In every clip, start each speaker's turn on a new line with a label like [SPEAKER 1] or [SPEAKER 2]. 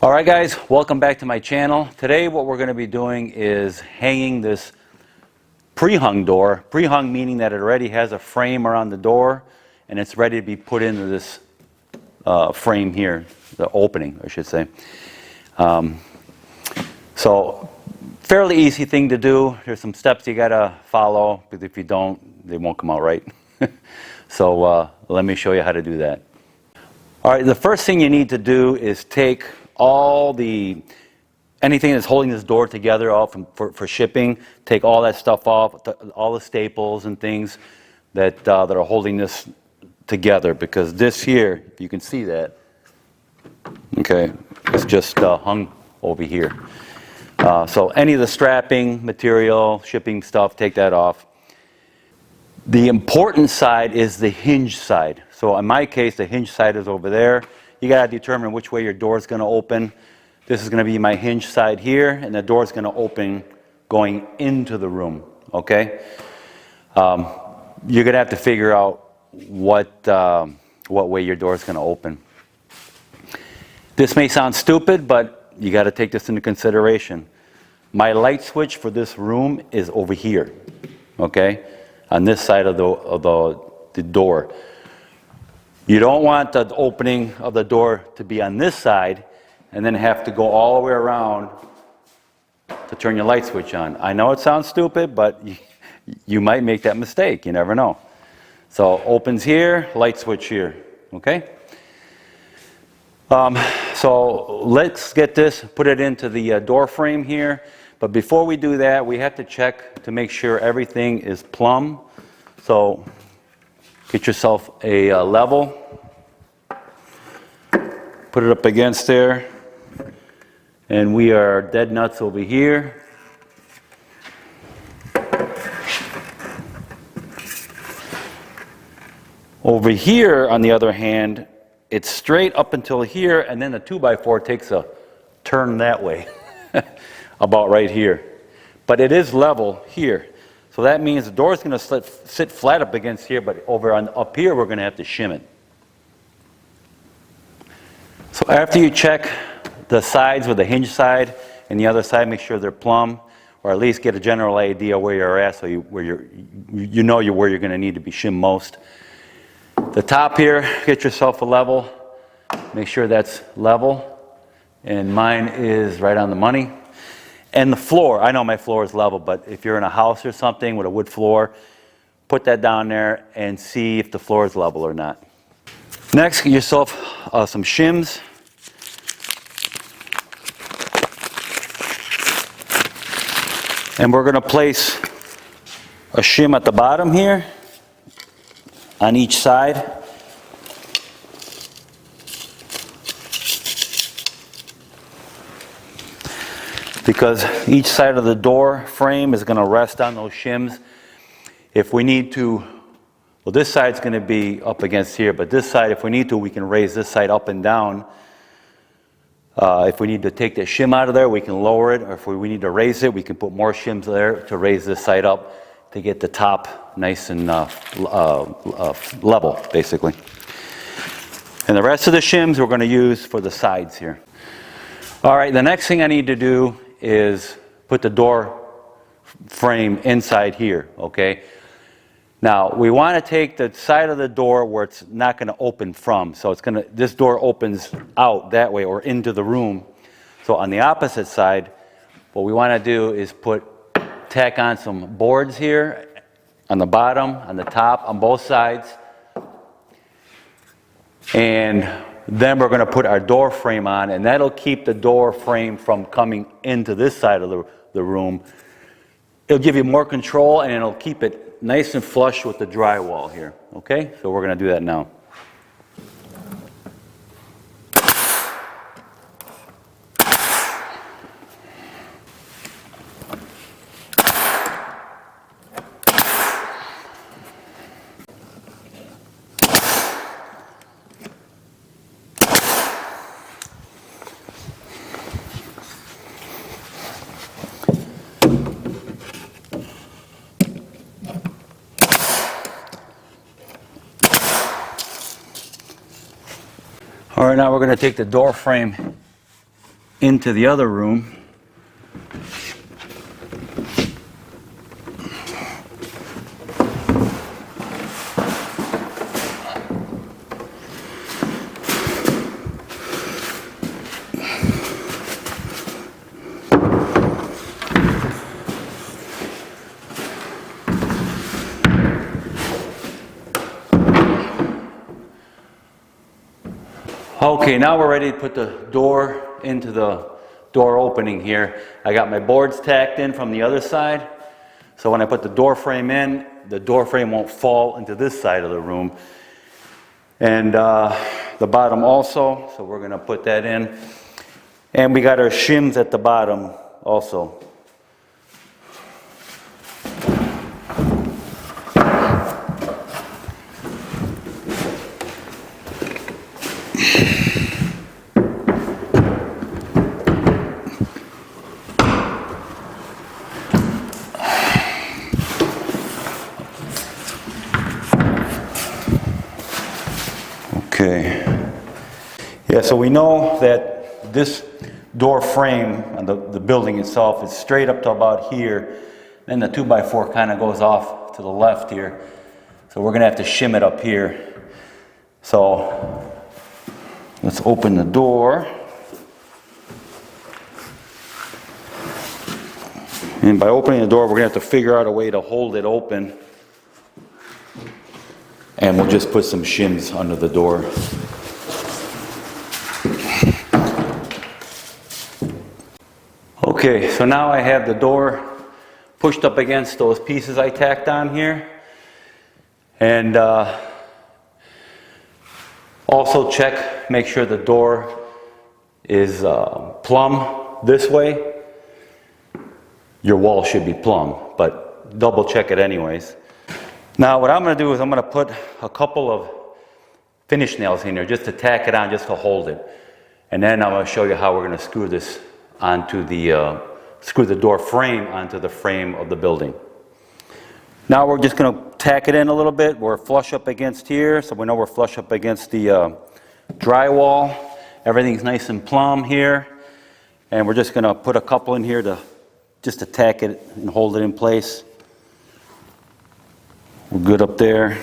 [SPEAKER 1] Alright guys, welcome back to my channel. Today what we're going to be doing is hanging this pre-hung door. Pre-hung meaning that it already has a frame around the door and it's ready to be put into this frame here, the opening I should say. So fairly easy thing to do. There's some steps you got to follow, because if you don't, they won't come out right. So let me show you how to do that. Alright, the first thing you need to do is take anything that's holding this door together for shipping, take all that stuff off, all the staples and things that are holding this together, because this here, you can see that, okay, it's just hung over here. So any of the strapping material, shipping stuff, take that off. The important side is the hinge side. So in my case, the hinge side is over there. You got to determine which way your door is going to open. This is going to be my hinge side here, and the door is going to open going into the room. Okay. You're going to have to figure out what way your door is going to open. This may sound stupid, but you got to take this into consideration. My light switch for this room is over here. Okay, on this side of the door. You don't want the opening of the door to be on this side and then have to go all the way around to turn your light switch on. I know it sounds stupid, but you might make that mistake. You never know. So opens here, light switch here. Okay? So let's get this, put it into the door frame here. But before we do that, we have to check to make sure everything is plumb. So get yourself a level, put it up against there, and we are dead nuts over here. Over here, on the other hand, it's straight up until here, and then the 2x4 takes a turn that way, about right here. But it is level here. So that means the door is going to sit flat up against here, but up here we're going to have to shim it. So after you check the sides with the hinge side and the other side, make sure they're plumb, or at least get a general idea where you're at, so where you're going to need to be shimmed most. The top here, get yourself a level. Make sure that's level, and mine is right on the money. And the floor, I know my floor is level, but if you're in a house or something with a wood floor, put that down there and see if the floor is level or not. Next, get yourself some shims. And we're going to place a shim at the bottom here on each side. Because each side of the door frame is going to rest on those shims. If we need to, well, this side's going to be up against here, but this side, if we need to, we can raise this side up and down. If we need to take the shim out of there, we can lower it, or if we need to raise it, we can put more shims there to raise this side up to get the top nice and level, basically. And the rest of the shims we're going to use for the sides here. All right, the next thing I need to do is put the door frame inside here, okay? Now, we want to take the side of the door where it's not going to open from. So this door opens out that way or into the room. So on the opposite side, what we want to do is tack on some boards here on the bottom, on the top, on both sides. And then we're going to put our door frame on, and that'll keep the door frame from coming into this side of the room. It'll give you more control, and it'll keep it nice and flush with the drywall here. Okay? So we're going to do that now. All right, now we're going to take the door frame into the other room. Okay, now we're ready to put the door into the door opening here. I got my boards tacked in from the other side, so when I put the door frame in, the door frame won't fall into this side of the room. And the bottom also, so we're going to put that in. And we got our shims at the bottom also. Okay. Yeah, so we know that this door frame on the building itself is straight up to about here. Then the 2x4 kind of goes off to the left here. So we're going to have to shim it up here. So let's open the door. And by opening the door, we're going to have to figure out a way to hold it open. And we'll just put some shims under the door. Okay, so now I have the door pushed up against those pieces I tacked on here. And also check, make sure the door is plumb this way. Your wall should be plumb, but double check it anyways. Now what I'm going to do is I'm going to put a couple of finish nails in there just to tack it on, just to hold it. And then I'm going to show you how we're going to screw this onto the, screw the door frame onto the frame of the building. Now we're just going to tack it in a little bit. We're flush up against here, so we know we're flush up against the drywall. Everything's nice and plumb here. And we're just going to put a couple in here to just to tack it and hold it in place. We're good up there.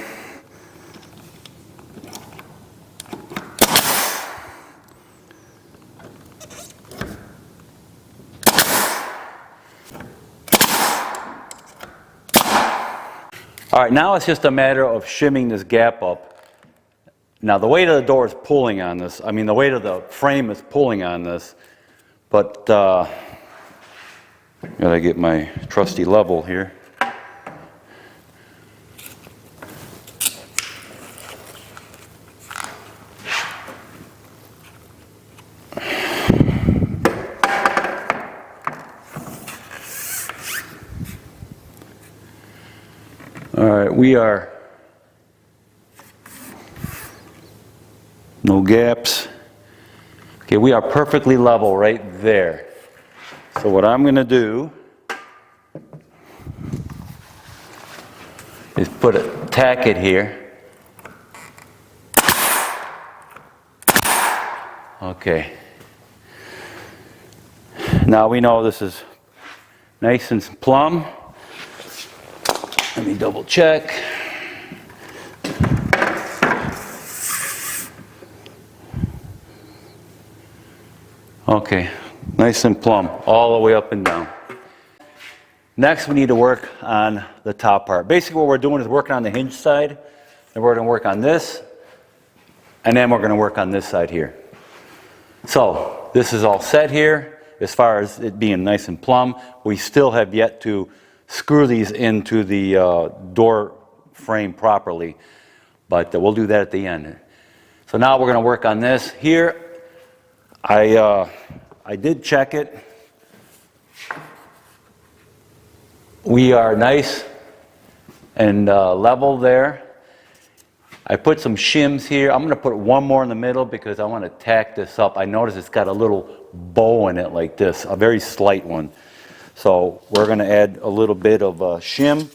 [SPEAKER 1] All right, now it's just a matter of shimming this gap up. Now the weight of the door is pulling on this. I mean, the weight of the frame is pulling on this. But gotta get my trusty level here. All right, we are no gaps. Okay, we are perfectly level right there. So what I'm going to do is tack it here. Okay. Now we know this is nice and plumb. Let me double check. Okay, nice and plumb all the way up and down. Next we need to work on the top part. Basically what we're doing is working on the hinge side, and we're going to work on this, and then we're going to work on this side here. So this is all set here as far as it being nice and plumb. We still have yet to screw these into the door frame properly, but we'll do that at the end. So now we're going to work on this here. I did check it. We are nice and level there. I put some shims here. I'm going to put one more in the middle because I want to tack this up. I notice it's got a little bow in it like this, a very slight one. So we're going to add a little bit of shim.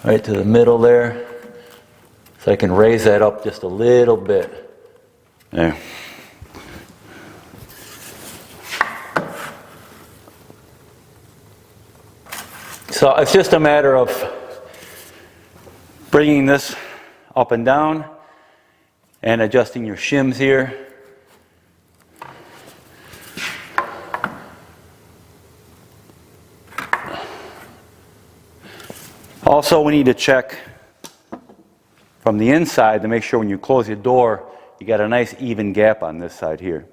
[SPEAKER 1] right to the middle there. So I can raise that up just a little bit. There. So it's just a matter of bringing this up and down and adjusting your shims here. Also, we need to check from the inside to make sure when you close your door, you got a nice even gap on this side here.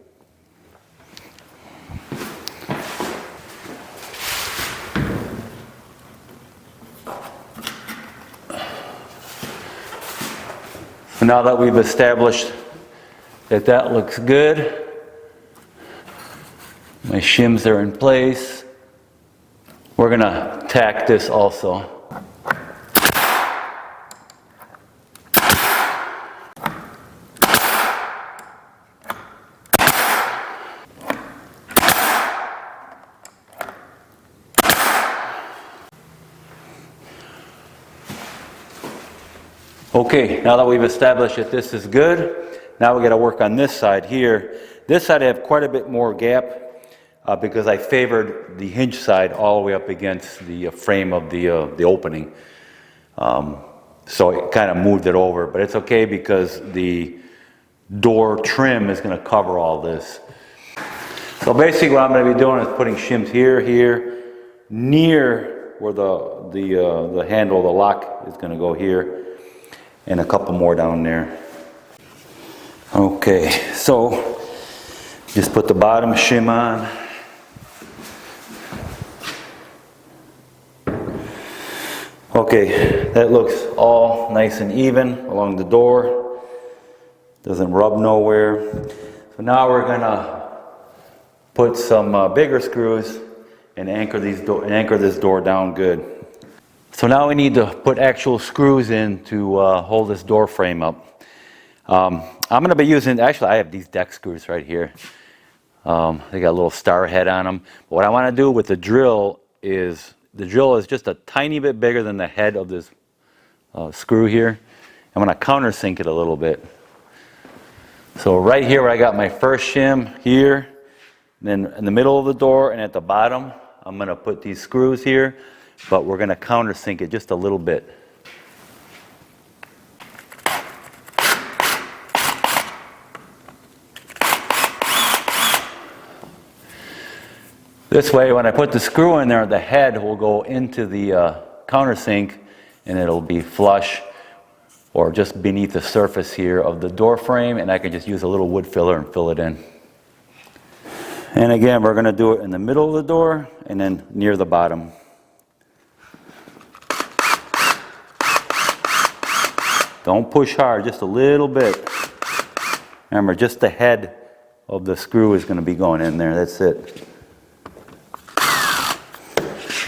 [SPEAKER 1] So now that we've established that that looks good, my shims are in place, we're going to tack this also. Okay, now that we've established that this is good, now we got to work on this side here. This side I have quite a bit more gap because I favored the hinge side all the way up against the frame of the opening. So it kind of moved it over, but it's okay because the door trim is going to cover all this. So basically what I'm going to be doing is putting shims here, here, near where the handle of the lock is going to go here. And a couple more down there. Okay, so just put the bottom shim on. Okay, that looks all nice and even along the door. Doesn't rub nowhere. So now we're gonna put some bigger screws and anchor this door down good. So now we need to put actual screws in to hold this door frame up. I'm going to be using, actually I have these deck screws right here. They got a little star head on them. But what I want to do with the drill is just a tiny bit bigger than the head of this screw here. I'm going to countersink it a little bit. So right here where I got my first shim here, then in the middle of the door and at the bottom, I'm going to put these screws here. But we're going to countersink it just a little bit. This way, when I put the screw in there, the head will go into the countersink and it'll be flush or just beneath the surface here of the door frame, and I can just use a little wood filler and fill it in. And again, we're going to do it in the middle of the door and then near the bottom. Don't push hard, just a little bit. Remember, just the head of the screw is going to be going in there. That's it.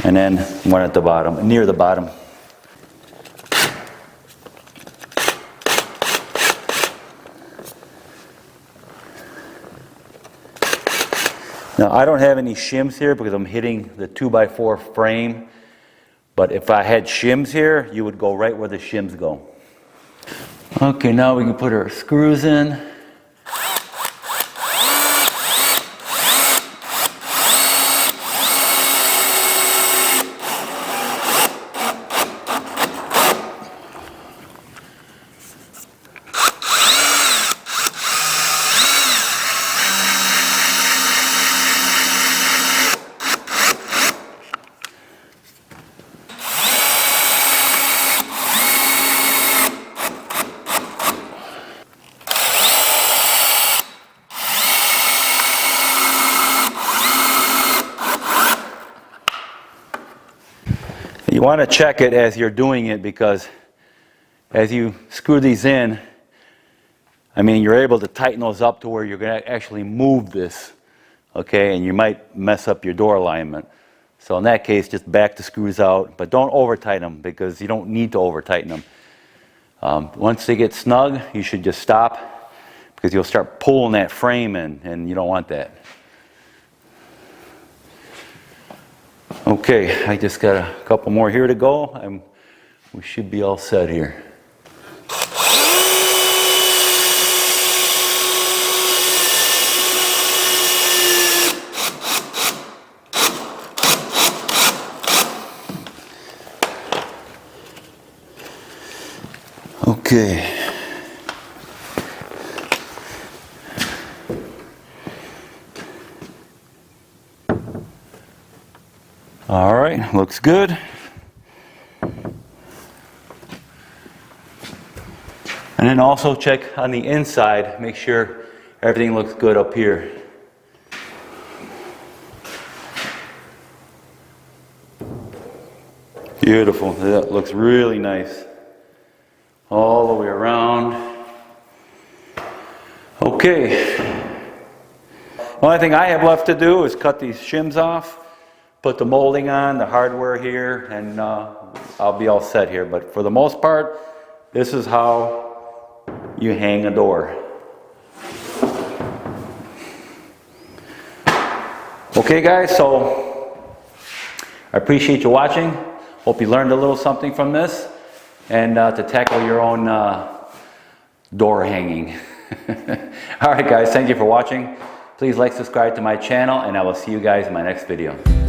[SPEAKER 1] And then one at the bottom, near the bottom. Now, I don't have any shims here because I'm hitting the 2x4 frame. But if I had shims here, you would go right where the shims go. Okay, now we can put our screws in. You want to check it as you're doing it, because as you screw these in, I mean, you're able to tighten those up to where you're going to actually move this, okay, and you might mess up your door alignment. So in that case, just back the screws out, but don't over tighten them because you don't need to over tighten them. Once they get snug, you should just stop because you'll start pulling that frame in, and you don't want that. Okay, I just got a couple more here to go. I'm we should be all set here. Okay. All right, looks good. And then also check on the inside, make sure everything looks good up here. Beautiful, that looks really nice. All the way around. Okay. The only thing I have left to do is cut these shims off, put the molding on, the hardware here, and I'll be all set here. But for the most part, this is how you hang a door. Okay guys, so I appreciate you watching. Hope you learned a little something from this, and to tackle your own door hanging. Alright guys, thank you for watching. Please like, subscribe to my channel, and I will see you guys in my next video.